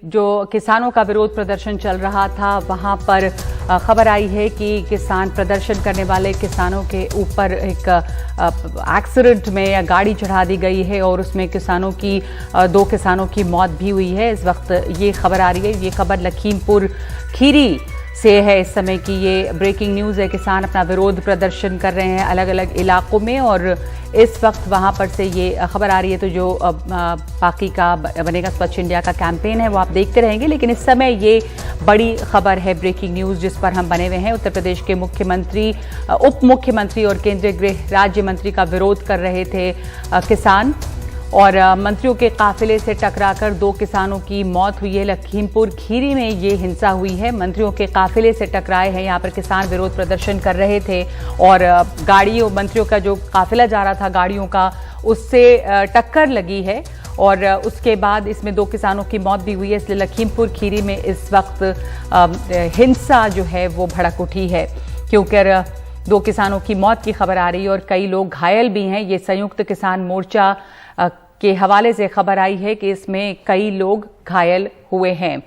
जो किसानों का विरोध प्रदर्शन चल रहा था वहां पर खबर आई है कि किसान प्रदर्शन करने वाले किसानों के ऊपर एक एक्सीडेंट में या गाड़ी चढ़ा दी गई है और उसमें दो किसानों की मौत भी हुई है। इस वक्त ये खबर आ रही है, ये खबर लखीमपुर खीरी से है इस समय की। ये ब्रेकिंग न्यूज़ है। किसान अपना विरोध प्रदर्शन कर रहे हैं अलग अलग इलाकों में और इस वक्त वहां पर से ये खबर आ रही है। तो जो बाकी का बनेगा स्वच्छ इंडिया का कैंपेन है वो आप देखते रहेंगे, लेकिन इस समय ये बड़ी खबर है, ब्रेकिंग न्यूज़ जिस पर हम बने हुए हैं। उत्तर प्रदेश के मुख्यमंत्री, उप मुख्यमंत्री और केंद्रीय गृह राज्य मंत्री का विरोध कर रहे थे किसान, और मंत्रियों के काफिले से टकराकर दो किसानों की मौत हुई है। लखीमपुर खीरी में ये हिंसा हुई है, मंत्रियों के काफिले से टकराए हैं। यहाँ पर किसान विरोध प्रदर्शन कर रहे थे और गाड़ियों, मंत्रियों का जो काफिला जा रहा था गाड़ियों का, उससे टक्कर लगी है और उसके बाद इसमें दो किसानों की मौत भी हुई है। इसलिए लखीमपुर खीरी में इस वक्त हिंसा जो है वो भड़क उठी है, क्योंकि दो किसानों की मौत की खबर आ रही है और कई लोग घायल भी हैं। ये संयुक्त किसान मोर्चा के हवाले से खबर आई है कि इसमें कई लोग घायल हुए हैं।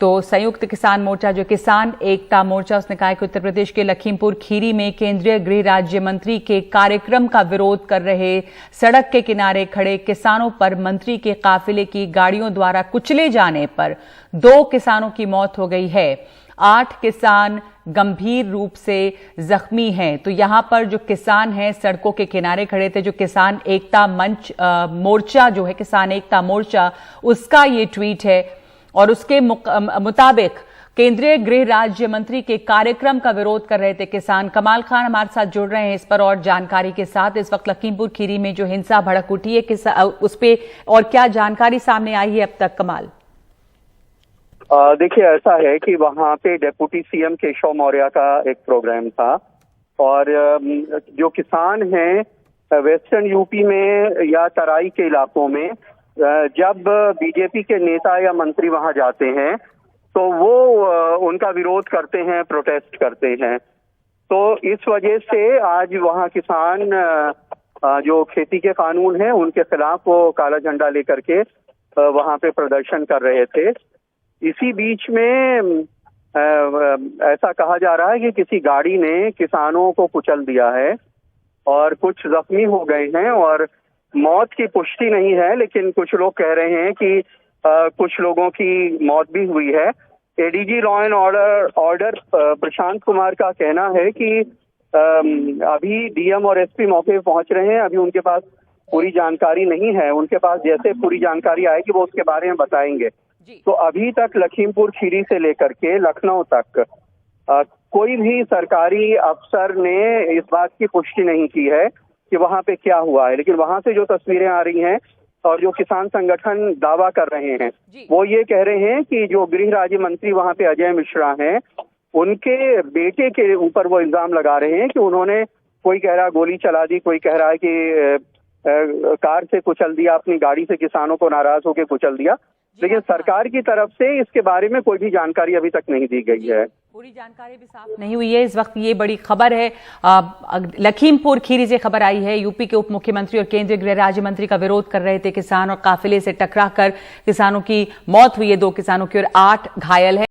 तो संयुक्त किसान मोर्चा, जो किसान एकता मोर्चा, उसने कहा कि उत्तर प्रदेश के लखीमपुर खीरी में केंद्रीय गृह राज्य मंत्री के कार्यक्रम का विरोध कर रहे सड़क के किनारे खड़े किसानों पर मंत्री के काफिले की गाड़ियों द्वारा कुचले जाने पर दो किसानों की मौत हो गई है। 8 किसान गंभीर रूप से जख्मी हैं। तो यहां पर जो किसान हैं सड़कों के किनारे खड़े थे, जो किसान एकता मंच मोर्चा जो है, किसान एकता मोर्चा, उसका ये ट्वीट है और उसके मुताबिक केंद्रीय गृह राज्य मंत्री के कार्यक्रम का विरोध कर रहे थे किसान। कमाल खान हमारे साथ जुड़ रहे हैं इस पर और जानकारी के साथ। इस वक्त लखीमपुर खीरी में जो हिंसा भड़क उठी है उस पर और क्या जानकारी सामने आई है अब तक, कमाल? देखिए, ऐसा है कि वहाँ पे डेप्यूटी सीएम केशव मौर्य का एक प्रोग्राम था और जो किसान हैं वेस्टर्न यूपी में या तराई के इलाकों में, जब बीजेपी के नेता या मंत्री वहाँ जाते हैं तो वो उनका विरोध करते हैं, प्रोटेस्ट करते हैं। तो इस वजह से आज वहाँ किसान जो खेती के कानून हैं उनके खिलाफ वो काला झंडा लेकर के वहाँ पे प्रदर्शन कर रहे थे। इसी बीच में ऐसा कहा जा रहा है कि किसी गाड़ी ने किसानों को कुचल दिया है और कुछ जख्मी हो गए हैं और मौत की पुष्टि नहीं है, लेकिन कुछ लोग कह रहे हैं कि कुछ लोगों की मौत भी हुई है। ADG law and order Prashant Kumar का कहना है कि अभी डीएम और एसपी मौके पर पहुंच रहे हैं, अभी उनके पास पूरी जानकारी नहीं है। उनके पास जैसे पूरी जानकारी आएगी वो उसके बारे में बताएंगे। तो अभी तक लखीमपुर खीरी से लेकर के लखनऊ तक कोई भी सरकारी अफसर ने इस बात की पुष्टि नहीं की है कि वहां पे क्या हुआ है, लेकिन वहां से जो तस्वीरें आ रही हैं और जो किसान संगठन दावा कर रहे हैं वो ये कह रहे हैं कि जो गृह राज्य मंत्री वहां पे अजय मिश्रा हैं, उनके बेटे के ऊपर वो इल्जाम लगा रहे हैं कि उन्होंने, कोई कह रहा है गोली चला दी, कोई कह रहा है कि कार से कुचल दिया, अपनी गाड़ी से किसानों को नाराज होकर कुचल दिया, लेकिन सरकार की तरफ से इसके बारे में कोई भी जानकारी अभी तक नहीं दी गई है। पूरी जानकारी भी साफ नहीं हुई है। इस वक्त ये बड़ी खबर है, लखीमपुर खीरी से खबर आई है। यूपी के उप मुख्यमंत्री और केंद्रीय गृह राज्य मंत्री का विरोध कर रहे थे किसान और काफिले से टकराकर किसानों की मौत हुई है, 2 किसानों की, और 8 घायल है।